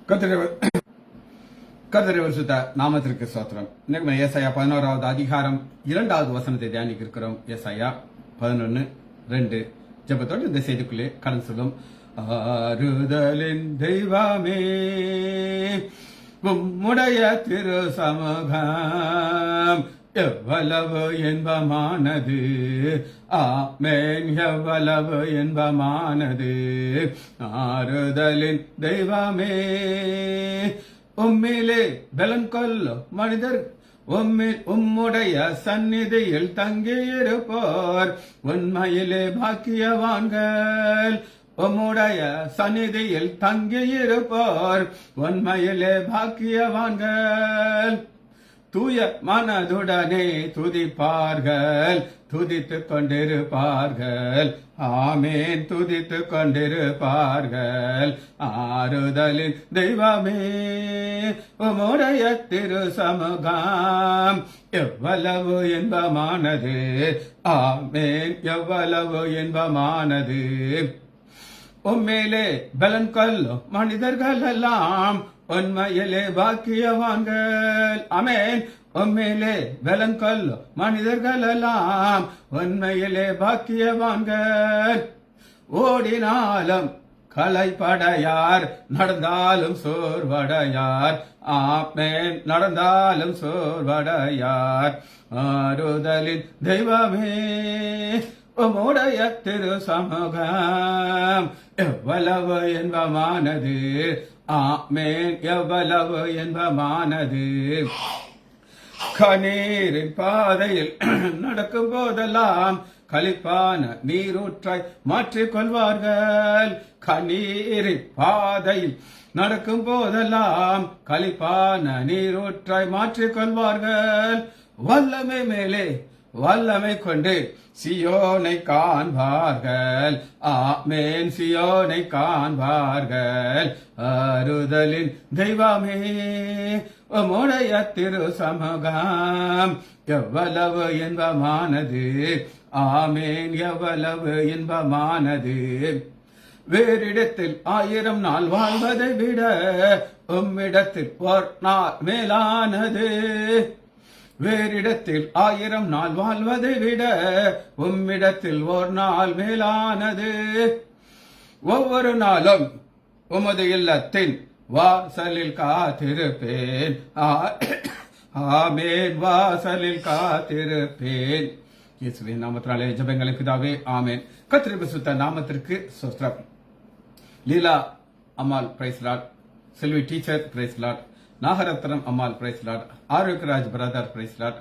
கர்த்தர் சுத்த நாமத்திற்கு ஸ்தோத்திரம். இன்னைக்கு ஏசாயா 11வது அதிகாரம் 2வது வசனத்தை தியானிக்க இருக்கிறோம். ஏசாயா 11:2 ஜெபத்தோடு இந்த செய்திக்குள்ளே கடந்து செல்லும். ஆறுதலின் தெய்வமே உம்முடைய திரு சமூகம் எவ்வளவு இன்பமானது. ஆமென், எவ்வளவு இன்பமானது. ஆறுதலின் தெய்வமே உம்மிலே பலன் கொள்ளும் மனிதர் உம்முடைய சந்நிதியில் தங்கியிருப்போர் உண்மையிலே பாக்கியவான்கள். உம்முடைய சந்நிதியில் தங்கியிருப்போர் உண்மையிலே பாக்கியவான்கள். தூய மனதுடனே துதிப்பார்கள், துதித்துக் கொண்டிருப்பார்கள். ஆமேன், துதித்துக் கொண்டிருப்பார்கள். ஆறுதலின் தெய்வமே உம்முடைய திரு சமூகம் எவ்வளவு இன்பமானது. ஆமேன், எவ்வளவு இன்பமானது. உம்மேலே பலன் கொள்ளும் மனிதர்கள் எல்லாம் உண்மையிலே பாக்கியவான்கள். ஆமென். உண்மையிலே பலன் கொள்ளும் மனிதர்கள் எல்லாம் உண்மையிலே பாக்கியவான்கள். ஓடினாலும் களைப்படையார், நடந்தாலும் சோர்வடையார். ஆமென், நடந்தாலும் சோர்வடையார். ஆறுதலின் தெய்வமே உம்முடைய திரு சமூகம் எவ்வளவு இன்பமானது. ஆமென், எவ்வளவு இன்பமானது. கண்ணீரின் பாதையில் நடக்கும் போதெல்லாம் களிப்பான நீரூற்றாய் மாற்றிக் கொள்வார்கள். கண்ணீரின் பாதையில் நடக்கும் போதெல்லாம் களிப்பான நீரூற்றாய் மாற்றிக் கொள்வார்கள். வல்லமை மேலே வல்லமை கொண்டு சியோனை காண்பார்கள். ஆமென், சியோனை காண்பார்கள். ஆறுதலின் தெய்வமே உம்முடைய திரு சமூகம் எவ்வளவு இன்பமானது. ஆமென், எவ்வளவு இன்பமானது. வேறிடத்தில் 1000 நாள் வாழ்வதை விட உம்மிடத்தில் ஒரு நாள் மேலானது. வேறிடத்தில் 1000 நாள் வாழ்வதை விட உம்மிடத்தில் ஒரு நாள் மேலானது. ஒவ்வொரு நாளும் உமது இல்லத்தின் வாசலில் காத்திருப்பேன். ஆமென், வாசலில் காத்திருப்பேன். இயேசுவின் நாமத்தினாலே ஜெபங்களை பிதாவே, ஆமென். கர்த்தருடைய பரிசுத்த நாமத்திற்கு ஸ்தோத்திரம். Leela Ammal praise lord. Selvi teacher praise lord. Nagarathnam Ammal praise lord. Arockiaraj brother praise lord.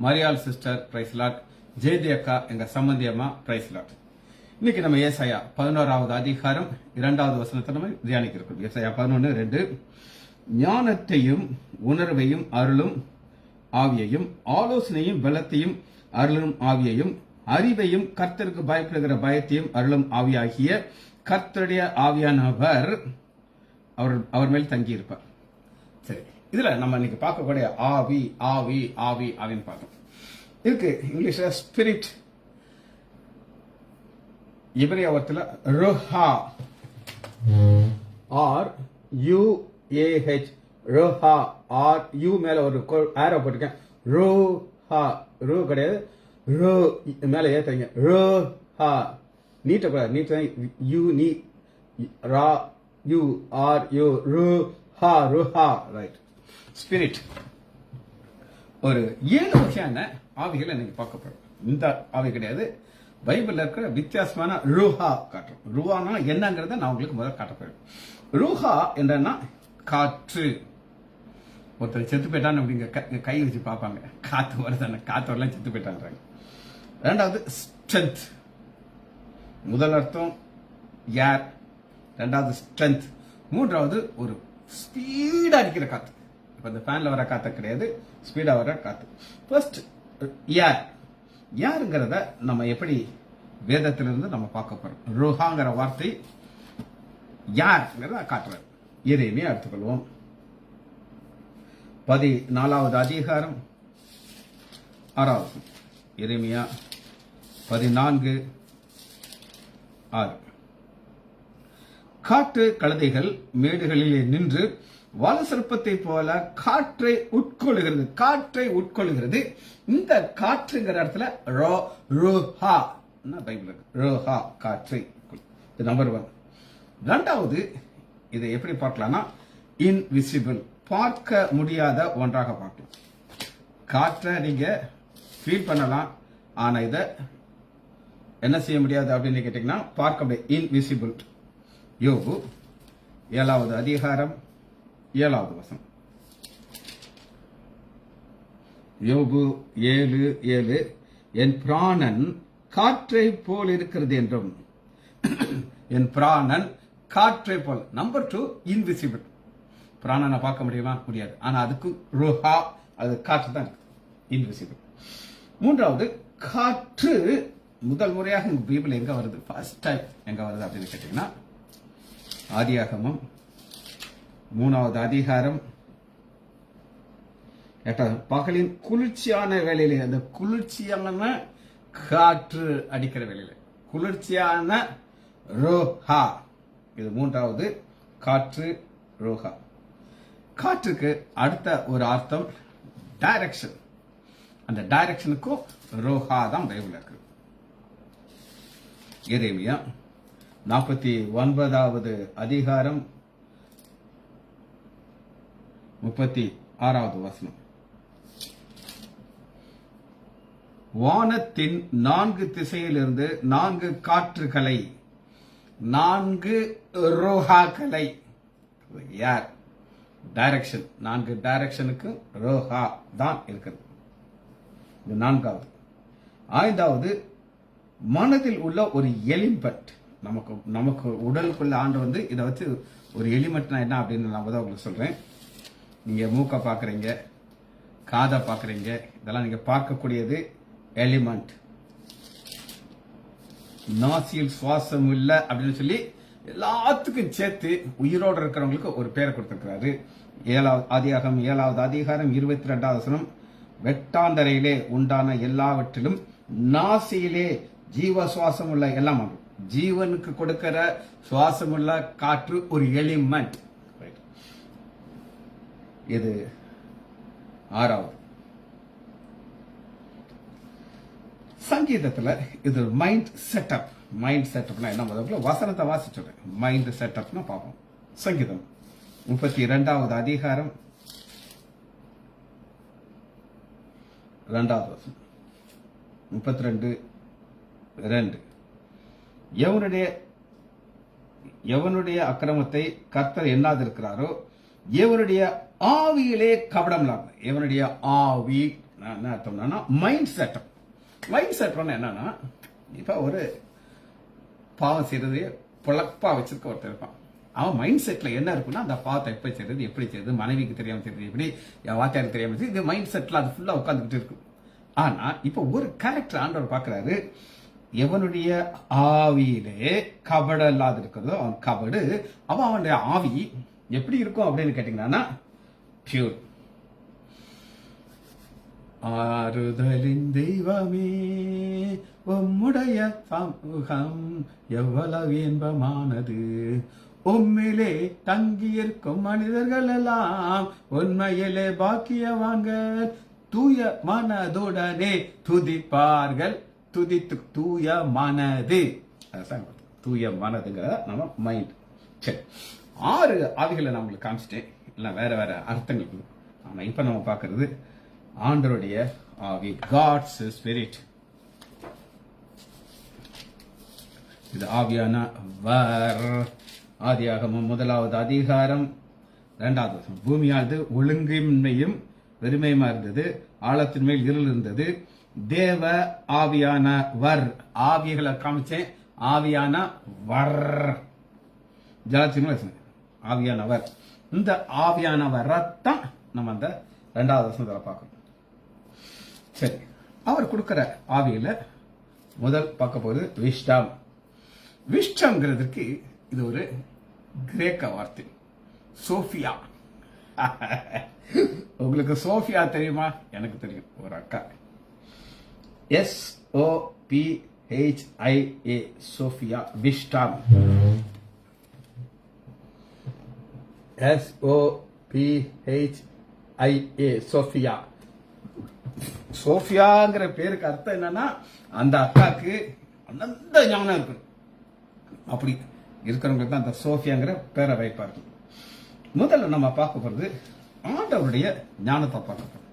Mariyal sister praise lord. Jayathi அக்கா எங்க சம்பந்தி அம்மா பிரைஸ் லார்ட். இன்னைக்கு நம்ம ஏசாயா 11வது அதிகாரம் 2வது வசனத்தை நம்ம தியானிக்க இருக்கோம். ஏசாயா 11:2 ஞானத்தையும் உணர்வையும் அருளும் ஆவியையும், ஆலோசனையும் பலத்தையும் அருளும் ஆவியையும், அறிவையும் கர்த்தருக்கு பயப்படுகிற பயத்தையும் அருளும் ஆவியாகிய கர்த்தருடைய ஆவியானவர் அவர் மேல் தங்கி இருப்பார். சரி, இதுல நம்ம இன்னைக்கு பார்க்கக்கூடிய ஆவி ஆவி ஆவி ஆவின்னு பார்த்தோம். இருக்கு இங்கிலீஷ்ல ஸ்பிரிட், இப்ரேயத்துல ருஹா, RUAH, ருஹா. RU மேல ஒரு ஆரோ போட்டிருக்கேன். ருஹா, ரூ கிடையாது, ரூ மேல ஏத்துறீங்க. ருஹா நீட்ட கூடாது, நீட்ட யூ நீ ரா யூ ஆர் யூ ருஹா, ருஹா, ரைட். ஸ்பிரிட் ஒரு 7 வகையான ஆவிகள் இன்னைக்கு பார்க்கப்படும். இந்த ஆவி கிடையாது, பைபிள்ல இருக்கிற வித்தியாசமான ரூஹா காட்டுறோம். ரூஹானா என்னங்கிறத நான் உங்களுக்கு முதல்ல காட்டப்போறேன். ரூஹா என்றனா காற்று. ஒருத்தர் செத்து போயிட்டான்னு அப்படிங்க கை வச்சு பார்ப்பாங்க, காத்து வருதான, காத்து வரலாம், செத்து போயிட்டாங்க. ரெண்டாவது ஸ்ட்ரென்த். முதல் அர்த்தம் ஏர், ரெண்டாவது ஸ்ட்ரென்த், மூன்றாவது ஒரு ஸ்பீடா அடிக்கிற காத்து. இப்ப இந்த ஃபேன்ல வர காத்து கிடையாது, ஸ்பீடா வர காத்து. ஃபர்ஸ்ட் ஏர். யாருங்கிறத நம்ம எப்படி வேதத்திலிருந்து நம்ம பார்க்க போறோம். ருஹாங்கிற வார்த்தை யாருங்கிறத காட்டுறாரு. எதையுமே எடுத்துக்கொள்வோம். 14வது அதிகாரம் 6வது எரேமியா 14:6. காட்டு கழுதைகள் மேடுகளிலே நின்று வலசர்ப்பத்தை போல காற்றை உட்கொள்ளுகிறது. இந்த காற்றுங்கிற இடத்துல ரோஹா பைபிள் ரோஹா காற்றை. இது நம்பர் 1. இரண்டாவது, இதை எப்படி பார்க்கலாம்னா இன்விசிபிள், பார்க்க முடியாத ஒன்றாக பார்க்கலாம். காற்றை நீங்க ஃபீல் பண்ணலாம், ஆனா இதை என்ன செய்ய முடியாது அப்படின்னு கேட்டீங்கன்னா பார்க்க முடியாது. இன்விசிபிள். யோபு 7வது அதிகாரம் 7வது வசனம். யோபு 7:7 என் பிராணன் காற்றை போல் இருக்கிறது என்றும், என் பிராணன் காற்றை போல். Number 2, invisible. பிராணனை பார்க்க முடியுமா? முடியாது. ஆனா அதுக்கு ரோஹா, அது காற்று தான் இன்விசிபிள். 3வது, காற்று முதல் முறையாக பைபிள் எங்க வருது, ஃபர்ஸ்ட் டைம் எங்க வருது அப்படின்னு கேட்டீங்கன்னா ஆதியாகமம் 3வது அதிகாரம் 8வது. பகலின் குளிர்ச்சியான வேளையிலே, அந்த குளிர்ச்சியான காற்று அடிக்கிற வேளையில குளிர்ச்சியான ரோஹா. இது 3வது, காற்று ரோஹா. காற்றுக்கு அடுத்த ஒரு அர்த்தம் டைரக்ஷன். அந்த டைரக்ஷனுக்கும் ரோஹா தான் பைபிள் இருக்கு. எரேமியா 49வது அதிகாரம் 36வது வசனம். வானத்தின் 4 திசையிலிருந்து 4 காற்றுகளை, 4 ரோஹாக்களை, யார் டைரக்ஷன், 4 டைரக்ஷனுக்கு ரோஹா தான் இருக்கிறது. இது 4வது. 5வது, மனதில் உள்ள ஒரு எலிமெண்ட். நமக்கு உடலுக்குள்ள ஆண்டு இதை வச்சு ஒரு எலிமெண்ட்னா என்ன அப்படின்னு நான் உங்களுக்கு சொல்றேன். நீங்க மூக்க பாக்குறீங்க, காதை பாக்குறீங்க, இதெல்லாம் நீங்க பார்க்கக்கூடியது எலிமெண்ட். நாசியில் சுவாசம் இல்ல அப்படின்னு சொல்லி எல்லாத்துக்கும் சேர்த்து உயிரோடு இருக்கிறவங்களுக்கு ஒரு பேரை கொடுத்திருக்கிறாரு. ஆதியாகமம் 7வது அதிகாரம் 22வது வசனம். வெட்டாந்தரையிலே உண்டான எல்லாவற்றிலும் நாசியிலே ஜீவ சுவாசம் உள்ள எல்லாம், ஜீவனுக்கு கொடுக்கிற சுவாசம் உள்ள காற்று ஒரு எலிமெண்ட். இது 6வது. சங்கீதத்துல இது மைண்ட் செட்டப். மைண்ட் செட்டப்னா என்ன? முதல்ல வசனத்தை வாசிச்சுடுறேன். மைண்ட் செட்டப்னா பார்ப்போம். சங்கீதம் 32வது அதிகாரம் 2வது வசனம். 32:2 எவனுடைய அக்கிரமத்தை கர்த்தர் எண்ணாதிருக்கிறாரோ, எவனுடைய ஆவியிலே கபடம் இல்லாம. எவனுடைய ஆவி என்ன அர்த்தம்னா மைண்ட் செட்டப். மைண்ட் செட்டப்னா என்னன்னா, இப்ப ஒரு பாவம் செய்யறது பொழப்பா வச்சிருக்க ஒருத்தர் இருப்பான். அவன் மைண்ட் செட்ல என்ன இருக்குன்னா, அந்த பாவத்தை எப்ப செய்யறது, எப்படி செய்யறது, மனைவிக்கு தெரியாம செய்யறது, எப்படி வாத்தியாருக்கு தெரியாம செய்யறது, இது மைண்ட் செட்ல அது ஃபுல்லா உட்காந்துக்கிட்டு இருக்கு. ஆனா இப்ப ஒரு கேரக்டர் ஆண்டவர் பாக்குறாரு. எவனுடைய ஆவியிலே கபடு இல்லாது இருக்கிறதோ அவன் கபடு. அவனுடைய ஆவி எப்படி இருக்கும் அப்படின்னு கேட்டீங்கன்னா பியூர். ஆறுதலின் தெய்வமே உம்முடைய சமூகம் எவ்வளவு இன்பமானது. உம்மிலே தங்கியிருக்கும் மனிதர்கள் எல்லாம் உண்மையிலே பாக்கியவான்கள். தூய மனதுடனே துதிப்பார்கள். தூய மனது, தூய மனதுங்கிற நம்ம மைண்ட். சரி, 6 ஆவிகளை நான் உங்களுக்கு காமிச்சிட்டேன். இல்லை வேற வேற அர்த்தங்கள். ஆனா இப்ப நம்ம பார்க்கறது ஆண்டவருடைய ஆவி, காட்ஸ் ஸ்பிரிட். இது ஆவியான ஆதியாகமம் 1வது அதிகாரம் 2வது வசனம். பூமியானது ஒழுங்கின்மையும் வெறுமையுமா இருந்தது, ஆழத்தின் மேல் இருள் இருந்தது. தேவ ஆவியானவர், ஆவிகளை காமிச்சேன். ஆவியானவர் ஜலத்தின் ஆவியானவர். இந்த ஆவியானவரைத்தான் நம்ம அந்த 2வது வசனத்துல பார்க்கணும். சரி, அவர் கொடுக்கிற ஆவியில முதல் பார்க்க போது விஷ்டம். விஷ்டம்ங்கிறதுக்கு இது ஒரு கிரேக்க வார்த்தை, சோஃபியா. உங்களுக்கு சோஃபியா தெரியுமா? எனக்கு தெரியும், ஒரு அக்கா. SOPHIA, Sophia. Wisdom SOPHIA, Sophia. சோஃபியாங்கிற பேருக்கு அர்த்தம் என்னன்னா, அந்த அக்காக்கு அனந்த ஞானம் இருக்கு. அப்படி இருக்கிறவங்களுக்கு தான் அந்த சோஃபியாங்கிற பேரை வைப்பார்கள். முதல்ல நம்ம பார்க்க போறது ஆண்டவருடைய ஞானத்தை பார்க்க போறோம்.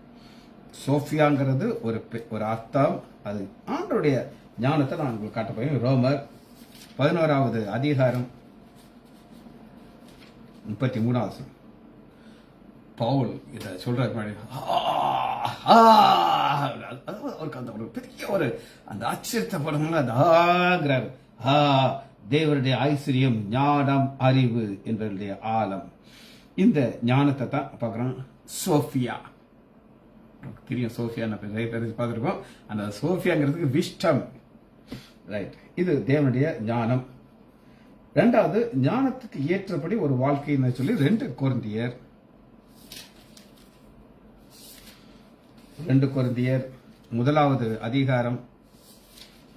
சோஃபியாங்கிறது ஒரு அர்த்தம். அது ஆண்டவருடைய ஞானத்தை நான் உங்களுக்கு காட்ட போறேன். ரோமர் 11வது அதிகாரம் 33 பவுல் இதை சொல்றாரு. அவருக்கு அந்த ஒரு பெரிய ஒரு அந்த ஆச்சரியத்தை படம்ல அந்த ஆங்கிறாரு. தேவனுடைய ஐஸ்வர்யம், ஞானம், அறிவு என்பவருடைய ஆழம். இந்த ஞானத்தை தான் பார்க்குறோம். சோஃபியா தெரியும். சோஃபியா நிறைய பேர் பார்த்துருக்கோம். அந்த சோஃபியாங்கிறதுக்கு விஷ்டம். ரைட். இது தேவனுடைய ஞானம். ரெண்டாவது, ஞானத்துக்கு ஏற்றபடி ஒரு வாழ்க்கைன்னு சொல்லி 2 கொரிந்தியர் 1வது அதிகாரம்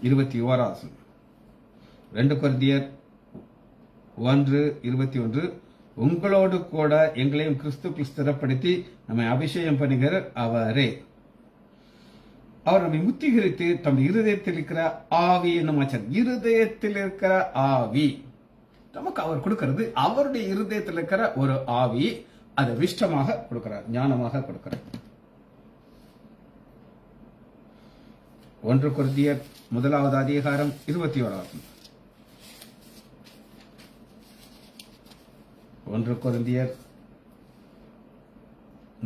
21. 2 கொரிந்தியர் 1:21. உங்களோடு கூட எங்களையும் கிறிஸ்து ஸ்திரப்படுத்தி நம்மை அபிஷேகம் பண்ணுகிற அவரே. அவர் நம்மை முத்திகரித்து தம் இருதயத்தில் இருக்கிற ஆவி என்னும் இருதயத்தில் இருக்கிற ஆவி நமக்கு அவர் கொடுக்கிறது. அவருடைய இருதயத்தில் இருக்கிற ஒரு ஆவி, அதை விஷ்டமாக கொடுக்கிறார், ஞானமாக கொடுக்கிறார். 1 கொரிந்தியர் 1வது அதிகாரம் 21. 1 கொரிந்தியர்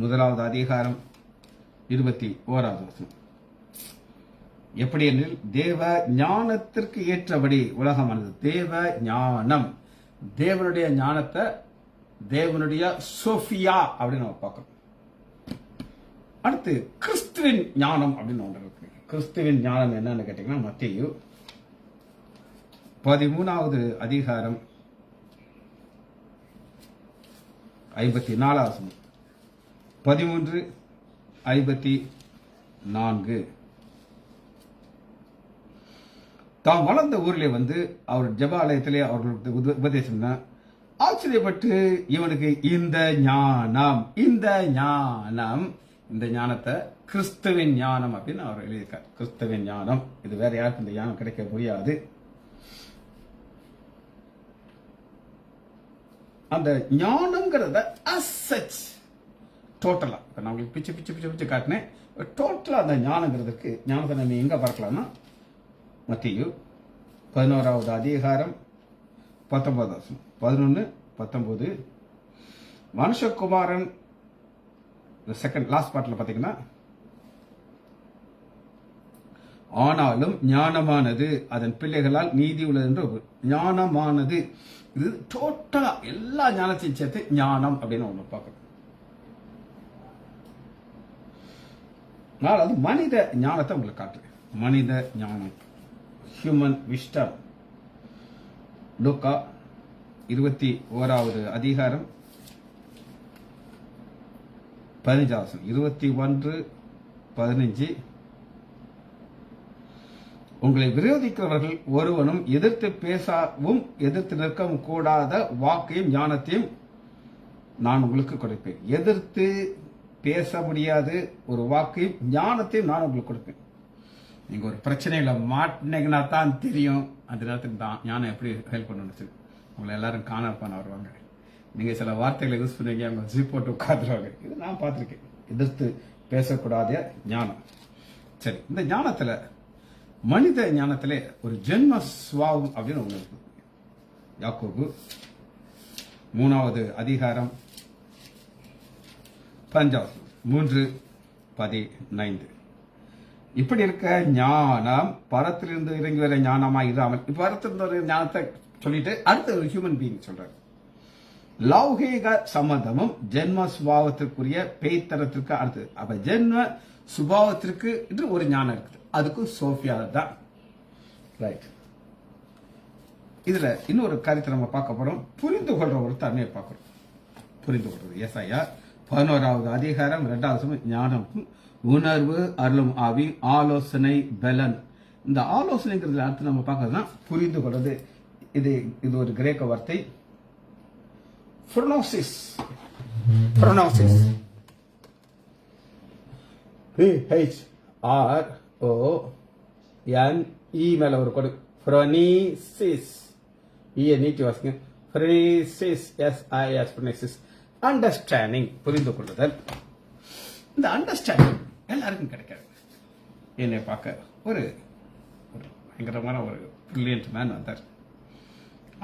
1வது அதிகாரம் 21. எப்படி எனில், தேவ ஞானத்திற்கு ஏற்றபடி உலகமானது. தேவ ஞானம், தேவனுடைய ஞானத்தை, தேவனுடைய சோஃபியா அப்படின்னு நம்ம பார்க்கணும். அடுத்து கிறிஸ்துவின் ஞானம் அப்படின்னு ஒன்று இருக்கு. கிறிஸ்துவின் ஞானம் என்னன்னு கேட்டீங்கன்னா, மத்தேயு 13வது அதிகாரம் 54. 13:54. தாம் வளர்ந்த ஊரிலே வந்து அவர் ஜெப ஆலயத்திலே அவர்களுக்கு உபதேசம் ஆச்சரியப்பட்டு, இவனுக்கு இந்த ஞானத்தை கிறிஸ்துவின் ஞானம் அப்படின்னு அவர் எழுதியிருக்கார். கிறிஸ்துவின் ஞானம். இது வேற யாருக்கும் இந்த ஞானம் கிடைக்க முடியாது. அந்த ஞானம்ங்கிறத டோட்டலா இப்ப நான் உங்களுக்கு பிச்சு பிச்சு பிச்சு பிச்சு காட்டினேன். டோட்டலா அந்த ஞானங்கிறதுக்கு ஞானத்தை நம்ம எங்க பார்க்கலாம்னா, மத்தேயு 11வது அதிகாரம் 19. 11:19. மனுஷகுமாரன் செகண்ட் லாஸ்ட் பார்ட்ல பாத்தீங்கன்னா, ஆனாலும் ஞானமானது அதன் பிள்ளைகளால் நீதி உள்ளது என்று ஞானமானது. இது டோட்டலா எல்லா ஞானத்தையும் சேர்த்து ஞானம் அப்படின்னு ஒண்ணு பார்க்கணும். அது மனித ஞானத்தை உங்களுக்கு காட்டுறேன். மனித ஞானம், ஹியூமன் விஸ்டம். லூக்கா 21வது அதிகாரம் 15. 21:15. உங்களை விரோதிக்கிறவர்கள் ஒருவனும் எதிர்த்து பேசவும் எதிர்த்து நிற்கவும் கூடாத வாக்கையும் ஞானத்தையும் நான் உங்களுக்கு கொடுப்பேன். எதிர்த்து பேச முடியாது ஒரு வாக்கையும் ஞானத்தையும் நான் உங்களுக்கு கொடுப்பேன். நீங்க ஒரு பிரச்சனையில மாட்டினீங்கன்னா தான் தெரியும் அந்த நேரத்துக்கு தான் ஞானம் எப்படி ஹெல்ப் பண்ணணும். உங்களை எல்லாரும் காண வருவாங்க. நீங்க சில வார்த்தைகளை யூஸ் பண்ணுவீங்க, அவங்க ஜிப் போட்டு உட்காந்துருவாங்க. இது நான் பார்த்திருக்கேன். எதிர்த்து பேசக்கூடாத ஞானம். சரி, இந்த ஞானத்துல, மனித ஞானத்திலே ஒரு ஜென்ம சுவாவம் அப்படின்னு ஒண்ணு இருக்கு. யாக்கோபு 3வது அதிகாரம் 3:15. இப்படி இருக்க ஞானம் பரத்திலிருந்து இறங்கி வர ஞானமா இராமல், பரத்திலிருந்து ஒரு ஞானத்தை சொல்லிட்டு அடுத்த ஒரு ஹியூமன் பீயிங் சொல்றாரு. லௌகீக சம்பந்தமும் ஜென்ம சுபாவத்திற்குரிய பேய்த்தனத்திற்கு அடுத்தது. அப்ப ஜென்ம சுபாவத்திற்கு என்று ஒரு ஞானம் இருக்குது. அதுக்கும் சோஃபியா தான். ரைட். இதுல இன்னொரு காரியத்தை நம்ம பார்க்க போறோம். புரிந்து கொள்ற ஒரு தன்மையை பார்க்கிறோம். புரிந்து கொள்றது. ஏசாயா 11வது அதிகாரம் 2வது ஞானம், உணர்வு, அருளும் ஆவி, ஆலோசனை, பலன். இந்த ஆலோசனைங்கிறதுல அடுத்து நம்ம பார்க்கறதுனா புரிந்து கொள்றது. இது ஒரு கிரேக்க வார்த்தை pronounces PHRONE மேல ஒரு கோடு phronesis ஈய நீட்டி வாசிங்க phronesis SIS அண்டர்ஸ்டாண்டிங் புரிந்து கொள்ளுதல். இந்த அண்டர்ஸ்டாண்டிங் எல்லாருக்கும் கிடைக்காது. என்னை பார்க்க ஒரு பயங்கரமான ஒரு பிரில்லியன்ட் மேன் வந்தார்.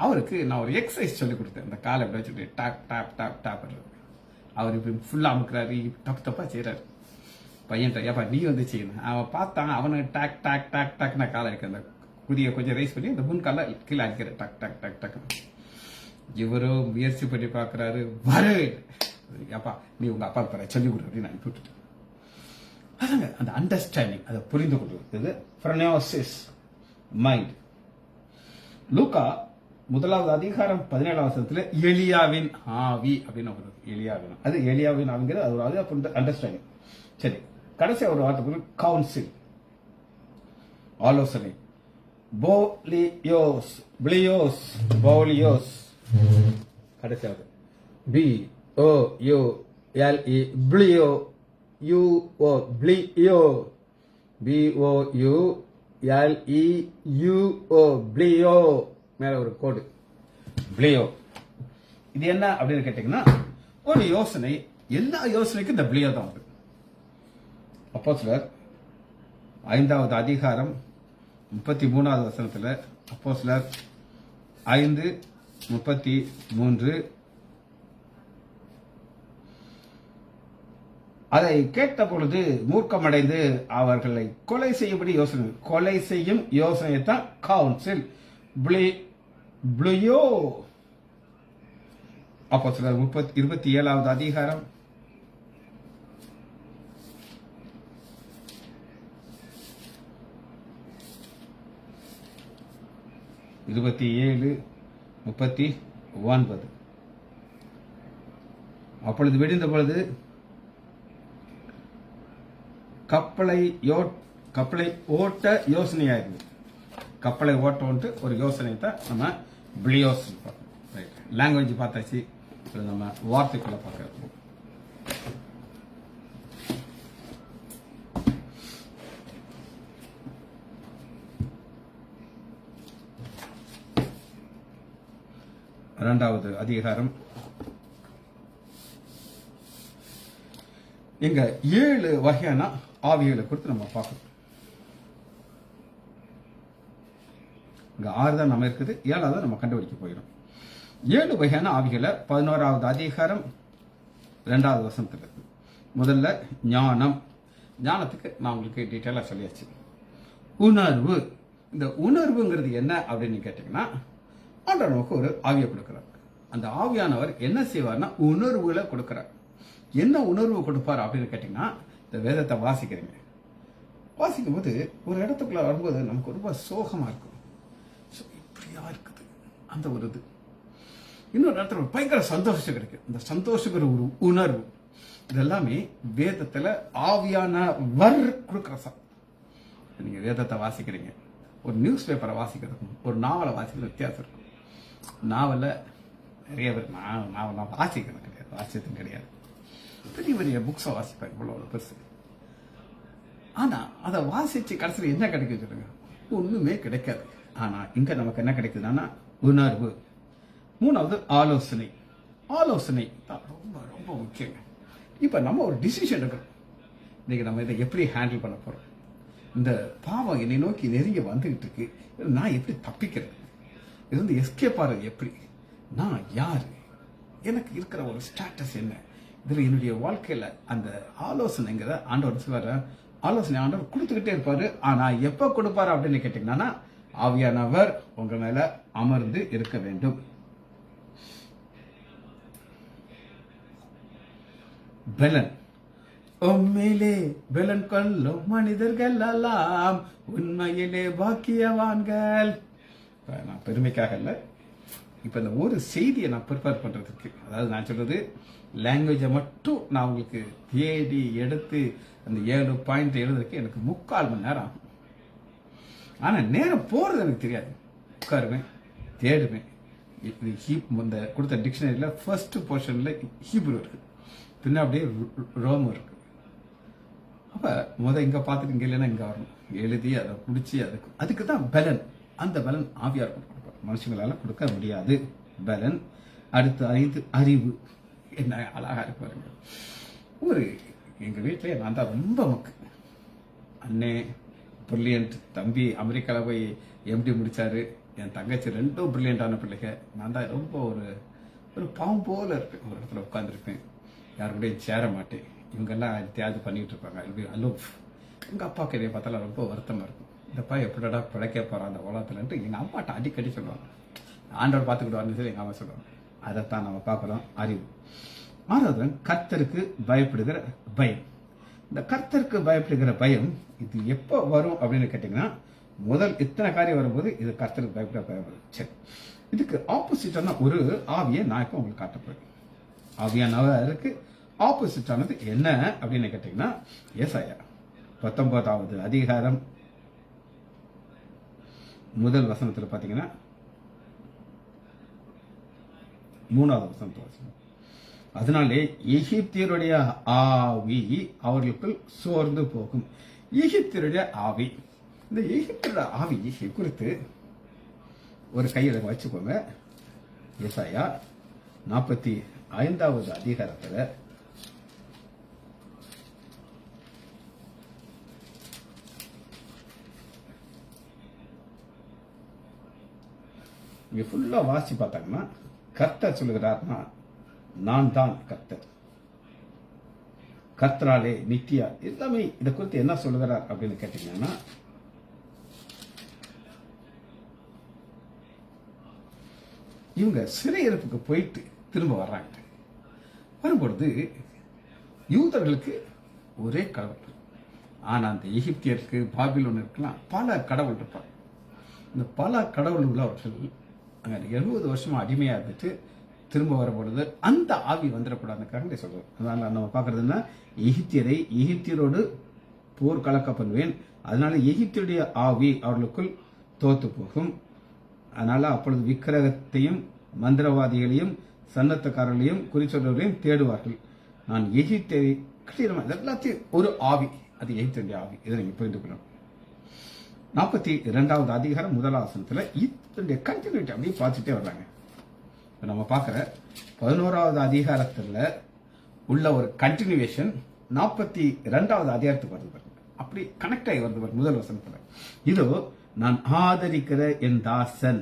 அவருக்கு நான் ஒரு எக்ஸசைஸ் சொல்லி கொடுத்தேன். இந்த காலை எப்படி வச்சுட்டு டாப் டாப் டாப் டாப் அவர் இப்படி ஃபுல்லாக அமுக்குறாரு, தப்பு தப்பாக செய்கிறாரு. பையன்ட்ட ஏப்பா நீ வந்து செய்யணும். அவன் பார்த்தான், அவனுக்கு டாக் டாக் டாக் டாக் நான் காலை அடிக்க அந்த குதியை கொஞ்சம் ரைஸ் பண்ணி அந்த முன்கால கீழே அடிக்கிற டாக் டாக் டாக் டாக். இவரும் முயற்சி பண்ணி பார்க்குறாரு, வரு ஏப்பா நீ உங்கள் அப்பா பெற சொல்லி கொடு அப்படின்னு அனுப்பி விட்டுட்டேன். அதாங்க அந்த அண்டர்ஸ்டாண்டிங், அதை புரிந்து கொள்வது ஃப்ரனோசிஸ் மைண்ட். லூக்கா 1வது அதிகாரம் 17வது வசனத்துல எலியாவின் ஆவி அப்படின்னு வருது. எலியாவின் அது எலியாவின் ஆவிங்கிறது அது ஒரு அண்டர்ஸ்டாண்டிங். சரி, கடைசியா ஒரு வார்த்தை கவுன்சில், ஆலோசனை. போலியோஸ் பிளியோஸ் போலியோஸ் கடைசியாவது BOULE பிளியோ UO பிளியோ BOULEUO பிளியோ மேல ஒரு கோடு பிளியோ. இது என்ன அப்படின்னு கேட்டீங்கன்னா ஒரு யோசனை. எல்லா யோசனைக்கும் இந்த பிளியோ தான் வருது. அப்போஸ்தலர் 5வது அதிகாரம் 33வது வசனத்துல அப்போஸ்தலர் 5:33 அதை கேட்ட பொழுது மூர்க்கமடைந்து அவர்களை கொலை செய்யும்படி யோசனை. கொலை செய்யும் யோசனை தான் கவுன்சில் பிளியோ. அப்போஸ்தலர் 27வது அதிகாரம் 27:39. அப்பொழுது விடிந்த பொழுது கப்பலை ஓட்ட யோசனையாயிருக்கு. கப்பலை ஓட்ட ஒரு யோசனை தான் நம்ம பிளியோஸ். லாங்குவேஜ் பார்த்தாச்சு, நம்ம வார்த்தைக்குள்ள பார்க்க. இரண்டாவது அதிகாரம் இங்க 7 வகையான ஆவிகளை குறித்து நம்ம பார்க்கணும். இங்க 6 தான் நம்ம இருக்குது, 7வது நம்ம கண்டுபிடிக்க போயிடும். 7 வகையான ஆவிகளை 11வது அதிகாரம் 2வது வசனத்துல இருக்கு. முதல்ல ஞானம். ஞானத்துக்கு நான் உங்களுக்கு டீட்டெயிலா சொல்லியாச்சு. உணர்வு. இந்த உணர்வுங்கிறது என்ன அப்படின்னு கேட்டீங்கன்னா, ஆண்டவர் நமக்கு ஒரு ஆவியை கொடுக்கிறார். அந்த ஆவியானவர் என்ன செய்வார்னா உணர்வுகளை கொடுக்கிறார். என்ன உணர்வு கொடுப்பார் அப்படின்னு கேட்டீங்கன்னா, இந்த வேதத்தை வாசிக்கிறீங்க, வாசிக்கும் போது ஒரு இடத்துக்குள்ள வரும்போது நமக்கு ரொம்ப சோகமா இருக்கும். இப்படியா இருக்குது அந்த ஒரு இது. இன்னொரு இடத்துல ஒரு பயங்கர சந்தோஷம் கிடைக்கும். இந்த சந்தோஷங்கிற ஒரு உணர்வு, இதெல்லாமே வேதத்துல ஆவியானவர் கொடுக்கிற நீங்க வேதத்தை வாசிக்கிறீங்க, ஒரு நியூஸ் பேப்பரை வாசிக்கிறதுக்கும் ஒரு நாவலை வாசிக்கிறது வித்தியாசம் இருக்கும். நாவல நிறைய பேர் நான் வாசிக்கிறது கிடையாது, வாசித்ததும் கிடையாது. பெரிய பெரிய புக்ஸை வாசிப்பேன், இவ்வளோ பெருசு. ஆனா அதை வாசிச்சு கடைசியில் என்ன கிடைக்குது சொல்லுங்க? ஒண்ணுமே கிடைக்காது. ஆனா இங்க நமக்கு என்ன கிடைக்குதுன்னா உணர்வு. 3வது ஆலோசனை. ஆலோசனை தான் ரொம்ப ரொம்ப முக்கியம். இப்ப நம்ம ஒரு டிசிஷன் எடுக்கிறோம், இன்னைக்கு நம்ம இதை எப்படி ஹேண்டில் பண்ண போறோம், இந்த பாவம் என்னை நோக்கி நெருங்கி வந்துகிட்டு இருக்கு, நான் எப்படி தப்பிக்கிறேன், இது வந்து எஸ்கேப் ஆகிறது எப்படி, நான் யாரு, எனக்கு இருக்கிற ஒரு ஸ்டேட்டஸ் என்ன, இதுல என்னுடைய வாழ்க்கையில அந்த ஆலோசனைங்கிற ஆண்டவர் சொல்வாரு. ஆலோசனை ஆண்டவர் கொடுத்துக்கிட்டே இருப்பாரு. ஆனா எப்ப கொடுப்பாரு அப்படின்னு கேட்டீங்கன்னா, ஆவியானவர் உங்க மேல அமர்ந்து இருக்க வேண்டும். பெலன். உண்மையிலே பெலன் கொள்ளும் மனிதர்கள் எல்லாம் உண்மையிலே பாக்கியவான்கள். நான் பெருமைக்காக இல்ல, இப்ப இந்த ஒரு செய்தியை நான் ப்ரிப்பேர் பண்றதுக்கு, அதாவது நான் சொல்றது லாங்குவேஜை மட்டும் நான் உங்களுக்கு தேடி எடுத்து அந்த 7 பாயிண்ட் எழுதுறதுக்கு எனக்கு 3/4 மணி நேரம் ஆகும். ஆனா நேரம் போறது எனக்கு தெரியாது. உட்காருவேன், தேடுவேன், இந்த கொடுத்த டிக்ஷனரியில் ஃபர்ஸ்ட் போர்ஷனில் ஹீப்ரு இருக்கு, பின்ன அப்படியே ரோம் இருக்கு. அப்போ இங்கே பார்த்துட்டு இங்கே இல்லைன்னா இங்கே வரணும், எழுதி அதை பிடிச்சி அதுக்கு தான் பலன். அந்த பலன் ஆவியார் கொடுப்பார், மனுஷங்களால் கொடுக்க முடியாது பலன். அடுத்து 5 அறிவு. என்ன அழகா இருப்பாருங்க. எங்கள் வீட்டில் நான் தான் ரொம்ப மக்கு. அண்ணே பிரில்லியன்ட், தம்பி அமெரிக்காவில் போய் எப்படி முடிச்சாரு, என் தங்கச்சி 2 பிரில்லியண்டான பிள்ளைங்க. நான் தான் ரொம்ப ஒரு பாவம் போல இருப்பேன், ஒரு இடத்துல உட்காந்துருப்பேன், யாரு கூட சேர மாட்டேன். இவங்கெல்லாம் தியாகம் பண்ணிட்டு இருப்பாங்க. அலோஃப். எங்கள் அப்பாவுக்கு என்னை பார்த்தாலும் ரொம்ப வருத்தமாக இருக்கும், இந்தப்பா எப்படிடா பிழைக்க போகிறான் அந்த உலகத்துலன்ட்டு எங்கள் அம்மாட்ட அடிக்கடி சொல்லுவாங்க. ஆண்டவர் பார்த்துக்கிட்டு சொல்லி எங்கள் அம்மா சொல்லுவாங்க. அதைத்தான் நம்ம பார்க்குறோம். அறிவு. 6வது கர்த்தருக்கு பயப்படுகிற பயம். இந்த கர்த்தருக்கு பயப்படுகிற பயம் இது எப்போ வரும் அப்படின்னு கேட்டிங்கன்னா, முதல் இத்தனை காரியம் வரும்போது இது கர்த்தருக்கு பயப்பட பயம் வரும். சரி, இதுக்கு ஆப்போசிட்டான ஒரு ஆவியை நான் இப்போ உங்களுக்கு காட்டப்படுறேன். ஆவியானவருக்கு ஆப்போசிட்டானது என்ன அப்படின்னு கேட்டிங்கன்னா, ஏசாயா 19வது அதிகாரம் முதல் வசனத்தில் பார்த்தீங்கன்னா 3வது வசனத்தை வாசிக்கணும். அதனாலே எகிப்தியருடைய ஆவி அவர்களுக்குள் சோர்ந்து போகும். எகிப்தியருடைய ஆவி. இந்த எகிப்தியருடைய ஆவி குறித்து ஒரு கையில் வச்சுக்கோங்க. ஏசாயா 45வது அதிகாரத்தில் இங்க ஃபுல்லா வாசி பார்த்தாங்கன்னா, கர்த்தர் சொல்லுகிறார்னா, நான் தான் கர்த்தர், கர்த்தராலே நித்தியா. எல்லாமே இதை குறித்து என்ன சொல்லுகிறார் அப்படின்னு கேட்டீங்கன்னா, இவங்க சிறையிருப்புக்கு போயிட்டு திரும்ப வர்றாங்க. வரும்பொழுது யூதர்களுக்கு ஒரே கடவுள், ஆனா அந்த எகிப்தியருக்கு பாபிலோனிற்கெல்லாம் பல கடவுள் இருப்பாங்க. இந்த பல கடவுள் உள்ளவர்கள் அங்க 70 வருஷமா அடிமையா இருந்துட்டு திரும்ப வரும்பொழுது அந்த ஆவி வந்துடக்கூடாதுக்காக சொல்றோம். அதனால நம்ம பார்க்கறதுன்னா, எகிப்தியரோடு போர் கலக்க பண்ணுவேன், அதனால எகிப்தியருடைய ஆவி அவர்களுக்குள் தோத்து போகும். அதனால அப்பொழுது விக்கிரகத்தையும் மந்திரவாதிகளையும் சன்னத்தக்காரர்களையும் குறிச்சொல்லையும் தேடுவார்கள். நான் எகிப்தியரை எல்லாத்தையும் ஒரு ஆவி, அது எகிப்தியருடைய ஆவி. இதை நீங்க புரிந்து கொள்ளணும். 42வது அதிகாரம் 1வது வசனத்துல இதனுடைய கண்டினியூட்டி அப்படியே பார்த்துட்டே வர்றாங்க. நம்ம பார்க்கிற 11வது அதிகாரத்துல உள்ள ஒரு கண்டினியூவேஷன் 42வது அதிகாரத்துக்கு வருது பாருங்க. அப்படி கனெக்ட் ஆகி வருது பாருங்க. முதல் வசனத்துல இதோ நான் ஆதரிக்கிற என் தாசன்.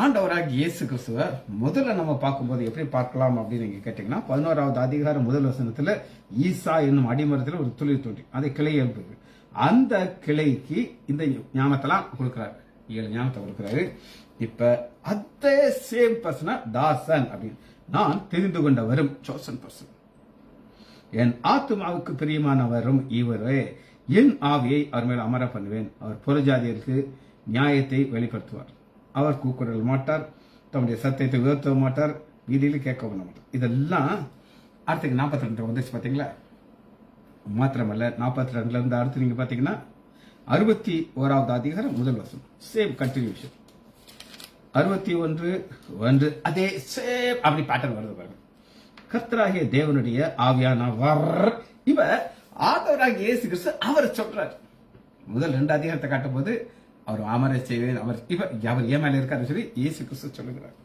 ஆண்டவராக இயேசு கிறிஸ்துவ முதல்ல நம்ம பார்க்கும்போது எப்படி பார்க்கலாம் அப்படின்னு நீங்க கேட்டீங்கன்னா, 11வது அதிகாரம் முதல் வசனத்துல ஈசா என்னும் அடிமரத்துல ஒரு துளிர் தோன்றி அதை கிளை எழுப்புது. அந்த கிளைக்கு இந்த ஞானத்தெல்லாம் கொடுக்கிறாரு, 7 ஞானத்தை கொடுக்கிறாரு. இப்ப அதே சேம் பர்சனா தாசன் அப்படின்னு, நான் தெரிந்து கொண்டவரும் சோசன் பர்சன், என் ஆத்மாவுக்கு பிரியமானவரும் இவரே, என் ஆவியை அவர் மேல் அமர பண்ணுவேன். அவர் புறஜாதியருக்கு நியாயத்தை வெளிப்படுத்துவார். அவர் கூக்குரல் மாட்டார், தம்முடைய சத்தியத்தை உயர்த்த மாட்டார், வீதியில் கேட்க பண்ண மாட்டார். இதெல்லாம் அடுத்துக்கு 42 வந்துச்சு பாத்தீங்களா. மாத்திரமல்ல 42ல இருந்து அடுத்து நீங்க பாத்தீங்கன்னா 61வது அதிகாரம் முதல் வசனம் சேம் கண்டினியூஷன். 61:1 அதே சேம் அப்படி பேட்டர்ன் வருது பாருங்க. கர்த்தராகிய தேவனுடைய ஆவியானவர், இவ ஆண்டவராகிய இயேசு கிறிஸ்து அவர் சொல்றார். முதல் 2 அதிகாரத்தை காட்டும் போது அவர் அமர செய்வேன், அவர் ஏன் மேல இருக்காரு சொல்லி இயேசு கிறிஸ்து சொல்லுகிறார்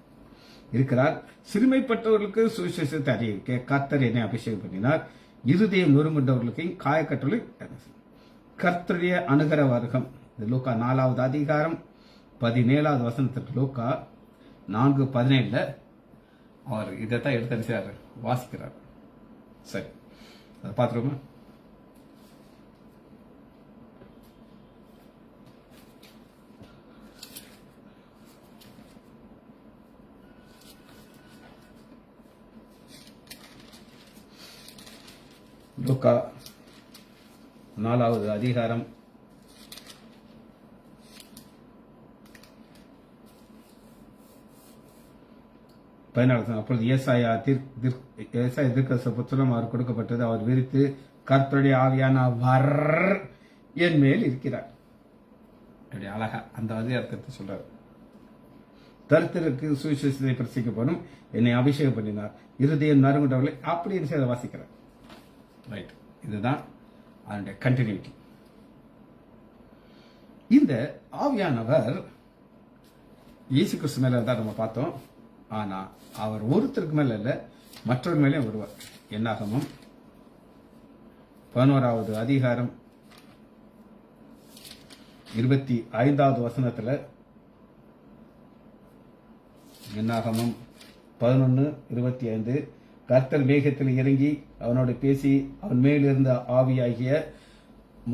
இருக்கிறார். சிறுமைப்பட்டவர்களுக்கு சுவிசேஷத்தை அறிவிக்க கர்த்தர் என்னை அபிஷேகம் பண்ணினார். இருதயம் நொறுங்குண்டவர்களுக்கு காயக்கட்டளை. கர்த்தருடைய அனுகர வர்க்கம். லூக்கா 4வது அதிகாரம் 17வது வசனத்திற்கு லூக்கா 4:17 அவர் இதைத்தான் எடுத்து வாசிக்கிறார். சரி, அதை பார்த்துருவோமா? லூக்கா 4வது அதிகாரம் 14. அப்பொழுது ஏசாயா தீர்க்கதரிசி புத்தகம் அவர் கொடுக்கப்பட்டது. அவர் விரித்து கர்த்தருடைய ஆவியானவர் என் மேல் இருக்கிறார். அப்படி அழகா அந்த அதிகாரத்தை சொல்றாரு. தரித்திரருக்கு சுவிசேஷத்தை பிரசிக்க போனும், என்னை அபிஷேகம் பண்ணினார், இருதயம் நறுங்குண்டவர்களை அப்படின்னு செய்த வாசிக்கிறார். ரைட், இதுதான் அதனுடைய கண்டினியூட்டி. இந்த ஆவியானவர் இயேசு கிறிஸ்து மேல தான் நம்ம பார்த்தோம். ஆனா அவர் ஒருத்தருக்கு மேல இல்ல, மற்றொரு மேலே வருவார். என்னாகமம் 11வது அதிகாரம் 25வது வசனத்துல, என்னாகமம் 11:25, கர்த்தர் மேகத்தில் இறங்கி அவனோடு பேசி அவன் மேலிருந்த ஆவியாகிய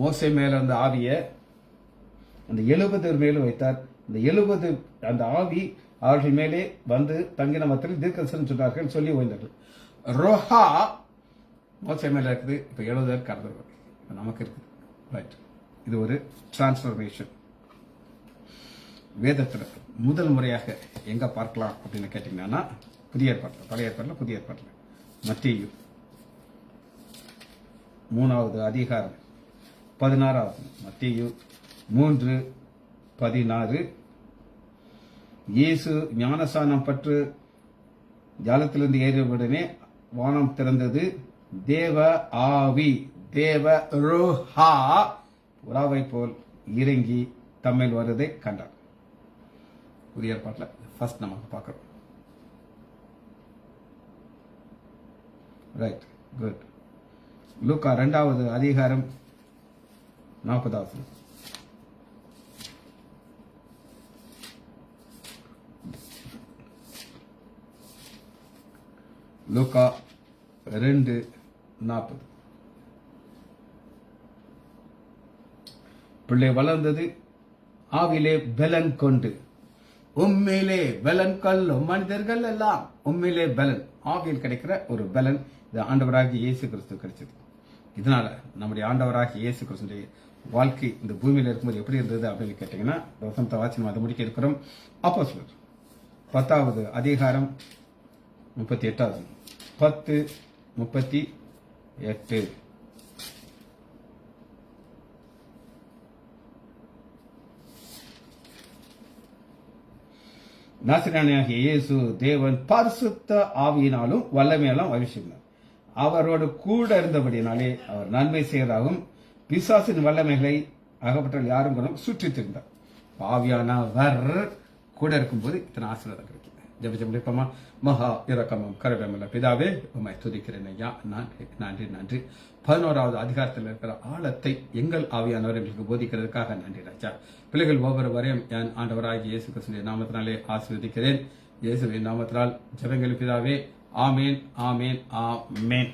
மோசே மேல இருந்த ஆவிய அந்த 70 மேலும் வைத்தார். அந்த 70 அந்த ஆவி அவர்கள் மேலே வந்து தங்கின மத்தியில் தீர்க்கதரிசனம் சொன்னார்கள், சொல்லி ஓய்ந்தார்கள். ரோஹா மோசே மேல இருக்குது, இப்ப 70 கர்த்தர் நமக்கு இருக்குது. ரைட், இது ஒரு டிரான்ஸ்பர்மேஷன். வேதத்தில் முதல் முறையாக எங்க பார்க்கலாம் அப்படின்னு கேட்டீங்கன்னா, புதிய ஏற்பாட்டில், பழைய ஏற்பாட்டில், புதிய ஏற்பாட்டில் மத்தேயு 3வது அதிகாரம் 16வது, மத்தேயு 3:16, இயேசு ஞானசானம் பற்று ஜாலத்திலிருந்து ஏறியவுடனே வானம் திறந்தது, தேவ ஆவி, தேவ ரோஹா புறாவை போல் இறங்கி தம்மில் வருவதை கண்டார். புதிய ஏற்பாட்டில் ஃபர்ஸ்ட் நமக்கு பார்க்கிறோம். Right, good. லூக்கா 2வது அதிகாரம் 40வது. லூக்கா 2:40, பிள்ளை வளர்ந்தது, ஆவிலே பலன் கொண்டு. உண்மையிலே பலன் கொள்ளும் மனிதர்கள் எல்லாம் உண்மையிலே பலன், ஆவியில் கிடைக்கிற ஒரு பலன். இது ஆண்டவராகிய இயேசு கிறிஸ்து கிடைச்சது. இதனால நம்முடைய ஆண்டவராகிய இயேசு கிறிஸ்துடைய வாழ்க்கை இந்த பூமியில இருக்கும்போது எப்படி இருந்தது அப்படின்னு கேட்டீங்கன்னா, வசனத்தை வாசி அதை முடிக்க இருக்கிறோம். அப்போஸ்தலர் 10வது அதிகாரம் 38வது, 10:38. நாசரேயனாகிய இயேசு தேவன் பரிசுத்த ஆவியினாலும் வல்லமையாலும் அபிஷேகித்தார். அவரோடு கூட இருந்தபடினாலே அவர் நன்மை செய்வதாகவும் பிசாசின் வல்லமைகளை அகப்பட்டால் யாரும் கூட சுற்றித் இருந்தார். ஆவியானவர் கூட இருக்கும்போது இத்தனை ஆசீர்வாதம் கிடைக்கும். ஜெபிப்போமா. மகா இரக்கமும் கருணையுள்ள பிதாவே, உம்மை துதிக்கிறேன் ஐயா. நன்றி நன்றி. 11வது அதிகாரத்தில் இருக்கிற ஆழத்தை எங்கள் ஆவியானவர் எங்களுக்கு போதிக்கிறதுக்காக நன்றி ராஜா. பிள்ளைகள் ஒவ்வொருவரையும் என் ஆண்டவராகிய இயேசு கிறிஸ்துவின் நாமத்தினாலே ஆசீர்வதிக்கிறேன். இயேசுவின் நாமத்தினால் ஜெபங்கள் பிதாவே. ஆமேன், ஆமேன், ஆமேன்.